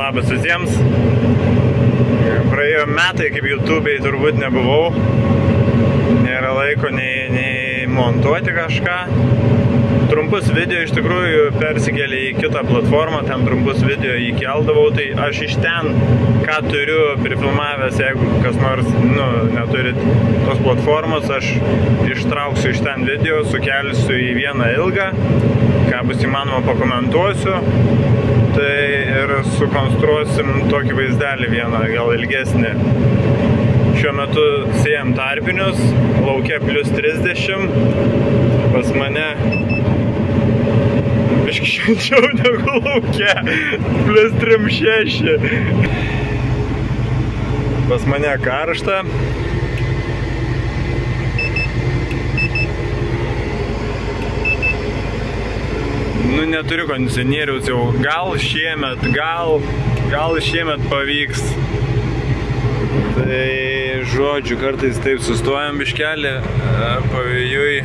Labas visiems. Praėjo metai, kaip YouTube'ai turbūt nebuvau. Nėra laiko nei montuoti kažką. Trumpus video iš tikrųjų persikėlė į kitą platformą, tam trumpus video įkeldavau, tai aš iš ten, ką turiu prifilmavęs, jeigu kas nors neturit tos platformos, aš ištrauksiu iš ten video, sukelsiu į vieną ilgą, ką bus įmanoma pakomentuosiu, tai ir sukonstruosim tokį vaizdelį vieną, gal ilgesnį. Šiuo metu sėjam tarpinius, lauke plus 30, pas mane biški šilčiau negu lauke, plus 36. Pas mane karšta. Neturiu kondicionieriaus jau, gal šiemet pavyks. Tai žodžiu, kartais taip sustojam biškelį, pavėjui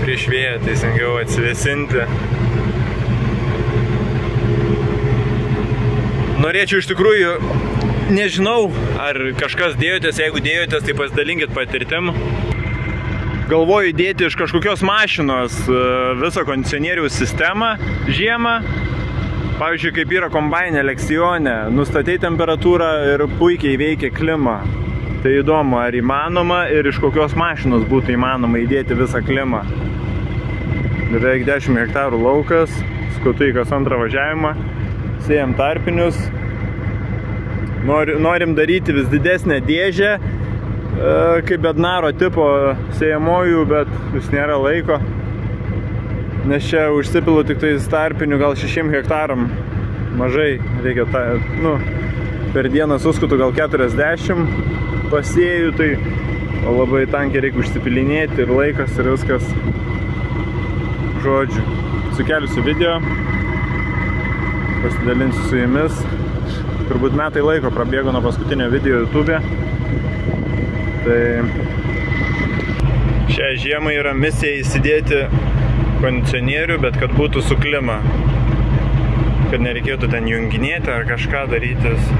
prieš vėją, teisingiau atsivėsinti. Norėčiau iš tikrųjų, nežinau, ar kažkas dėjotės, jeigu dėjotės, tai pasidalinkit patirtim. Galvoju įdėti iš kažkokios mašinos visą kondicionieriaus sistemą žiemą. Pavyzdžiui, kaip yra kombainė Lexione, nustatei temperatūrą ir puikiai veikia klimą. Tai įdomu, ar įmanoma ir iš kokios mašinos būtų įmanoma įdėti visą klimą. Beveik 10 hektarų laukas, skutu į kas antrą važiavimą, sėjam tarpinius. Norim daryti vis didesnę dėžę, kaip Bednaro tipo sėjamojų, bet vis nėra laiko. Nes čia užsipilu tik tais tarpinių gal 6 hektaram. Mažai reikia, per dieną suskutų gal 40 pasėjų, tai labai tankiai reikia užsipilinėti ir laikas ir viskas. Žodžiu, sukelsiu video, pasidalinsiu su jumis. Turbūt metai laiko prabėgo nuo paskutinio video YouTube'e. Tai šią žiemą yra misija įsidėti kondicionierių, bet kad būtų su klima. Kad nereikėtų ten junginėti ar kažką darytis.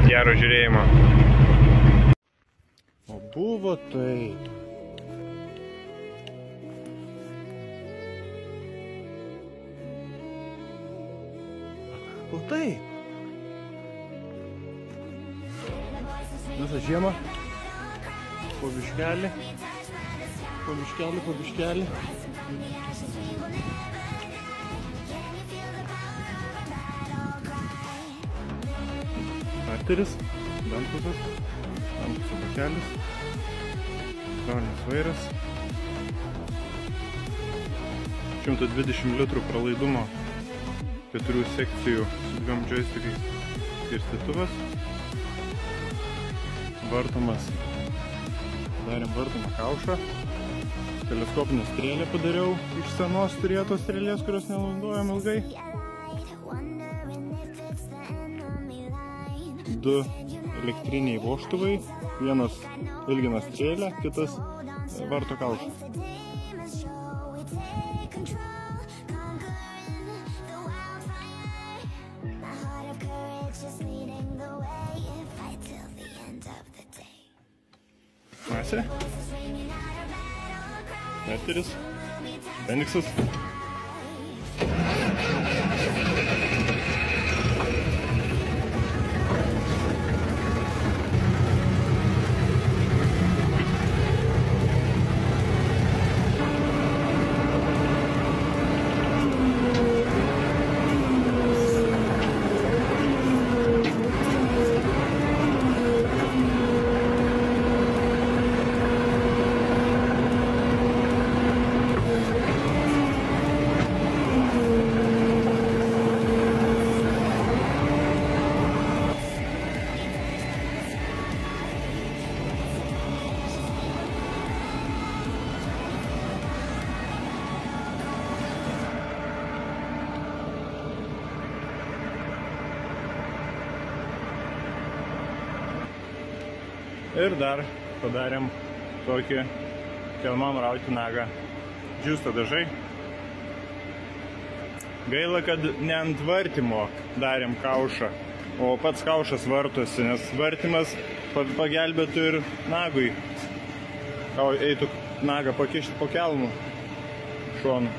Gero žiūrėjimo. O buvo taip. O taip. Visą žiemą, po biškelį. Starteris, dantusas, pakelis, hidraulinis vairas, 120 litrų pralaidumo, 4 sekcijų su 2 joystickais skirstytuvas. Vartomas, padarėm vartomą kaušą, teleskopinę strėlę padariau iš senos turėtos strėlės, kurios nenaudojam ilgai. 2 elektriniai vožtuvai, vienas ilgina strėlę, kitas varto kaušą. Masė, starteris, Fenixas. Ir dar padarėm tokį kelmam rauti nagą. Džiūsta dažai. Gaila, kad ne ant vartimo darėm kaušą, o pats kaušas vartosi, nes vartimas pagelbėtų ir nagui. Eitų nagą pakišti po kelmų šonu.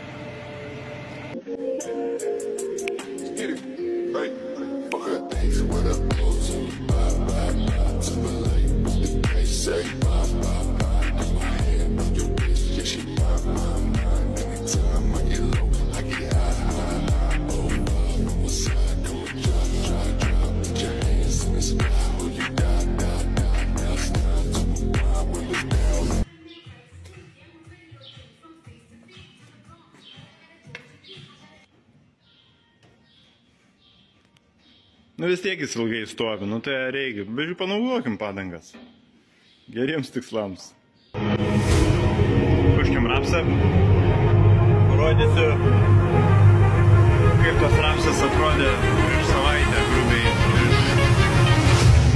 Nu vis tiek jis ilgai stovi, nu tai reikia. Bežiūrėjau, panaudokim padangas. Geriems tikslams. Puškim rapsą. Parodysiu, kaip tos rapsas atrodė prieš savaitę, grubiai,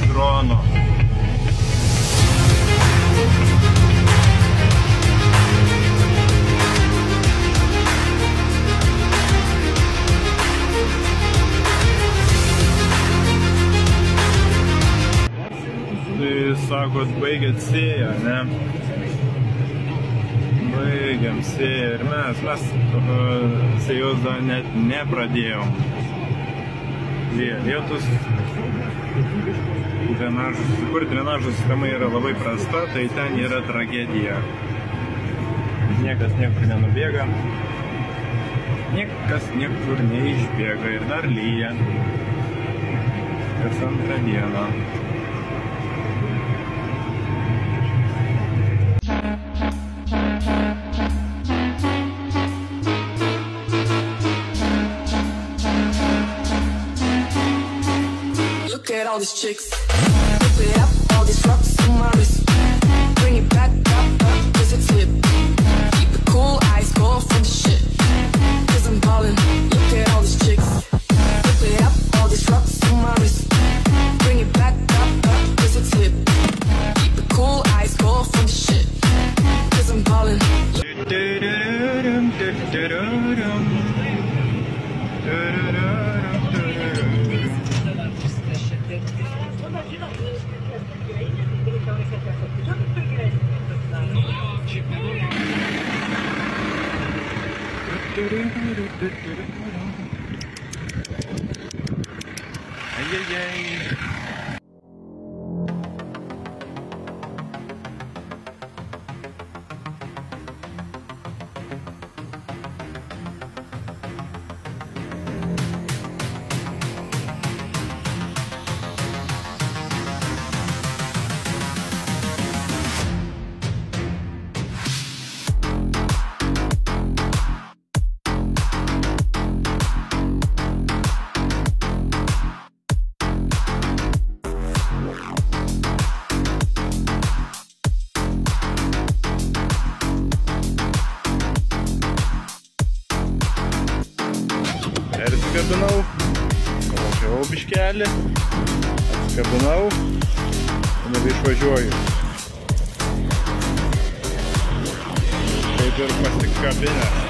iš drono. Sakot, baigėt sėją, ne? Baigiam sėją ir mes sėjos dar net nepradėjom. Lietus, kur drenažo sistema yra labai prasta, tai ten yra tragedija. Niekas niekur nenubėga, niekas niekur neišbėga ir dar lyja. Kas antrą dieną. Look at all these chicks, whip it up, all these rocks on my wrist. Bring it back up, cause it's hip. Keep it cool, eyes go from the shit, cause I'm ballin'. Look at all these chicks, whip it up, all these rocks on my wrist. Bring it back up, cause it's hip. Keep it cool, eyes go from the shit, cause I'm ballin'. Atsikabinau, pamačiau biškelį, atsikabinau ir nebeišvažiuoju. Kaip ir pasikabinęs.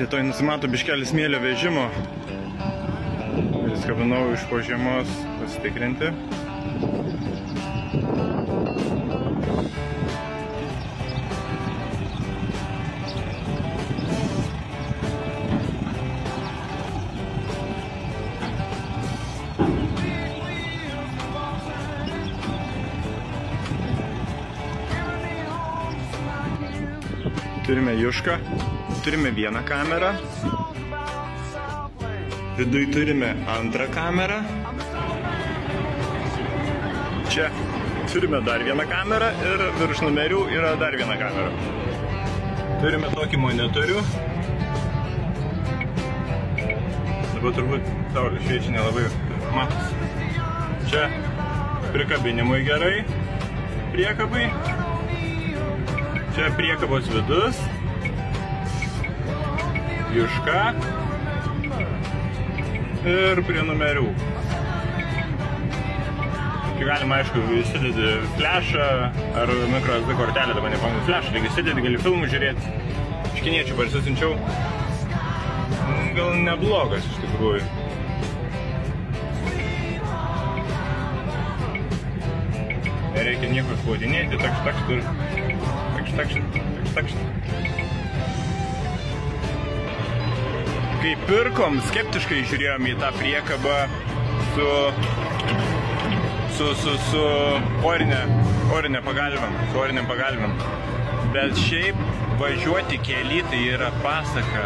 Rytoj nusimato biškelis smėlio vežimo. Skabinau iš po žiemos pasitikrinti. Turime Jušką, turime vieną kamerą, viduj turime antrą kamerą, čia turime dar vieną kamerą ir virš numerių yra dar viena kamera. Turime tokį monitorių. Dabar turbūt saulė šviečia nelabai matosi. Čia prikabinimui gerai, priekabai. Čia priekabos vidus, Juška ir prie numerių. Čia galima, aišku, įsidedi flashą ar microSD kortelę, dabar nepamenu flashą, taigi įsidedi, gali filmų žiūrėti. Iš kiniečių parsisiunčiau. Gal neblogas iš tikrųjų. Nereikia nieko spaudinėti, takšt ir takšt. Kai pirkom, skeptiškai žiūrėjom į tą priekabą su orinė pagalvėm. Bet šiaip važiuoti kely tai yra pasaka.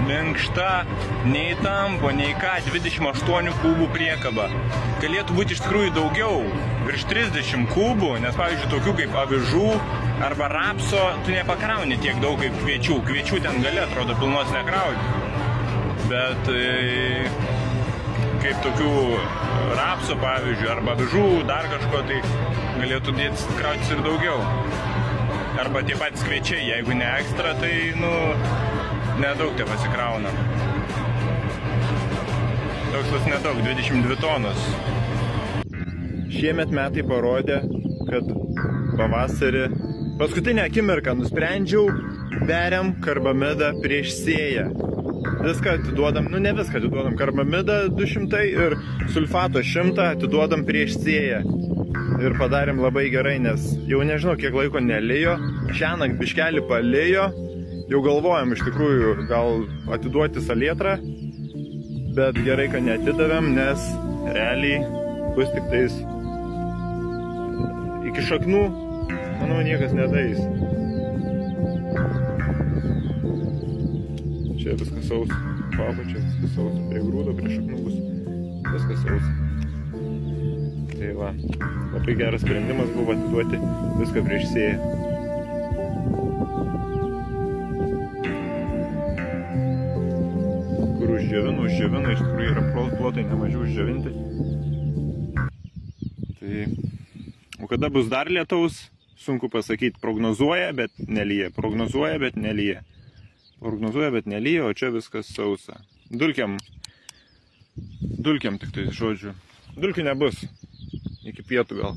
Minkšta, nei tampo, nei ką, 28 kubų priekaba. Galėtų būti iš tikrųjų daugiau, virš 30 kubų, nes pavyzdžiui tokių kaip avižų arba rapso tu nepakrauni tiek daug kaip kviečių. Kviečių ten gali, atrodo, pilnos nekrauti. Bet kaip tokių rapso, pavyzdžiui, arba avižų, dar kažko, tai galėtų krautis ir daugiau. Arba tie patys kviečiai, jeigu ne ekstra, tai, nedaug te pasikrauna. Toks nedaug, 22 tonos. Šiemet metai parodė, kad pavasarį paskutinę akimirką nusprendžiau, beriam karbamidą prieš sėją. Viską atiduodam, ne viską atiduodam, karbamidą 200 ir sulfato 100 atiduodam prieš sėją. Ir padarėm labai gerai, nes jau nežinau, kiek laiko nelijo. Šiąnakt biškelį palijo. Jau galvojam iš tikrųjų gal atiduoti salietrą, bet gerai, kad neatidavėm, nes realiai bus tik tais iki šaknų, manau, niekas nedais. Čia viskas sausa, čia viskas sausa, prie grūdo, prie šaknų bus viskas sausa. Tai va, labai geras sprendimas buvo atiduoti viską prieš sėją. Kur uždžiavino, iš tikrųjų yra plotai nemažiau uždžiavinti. Tai, o kada bus dar lietaus, sunku pasakyti, prognozuoja, bet nelyja, o čia viskas sausa. Dulkiam tik tai, žodžiu, dulkių nebus, iki pietų gal.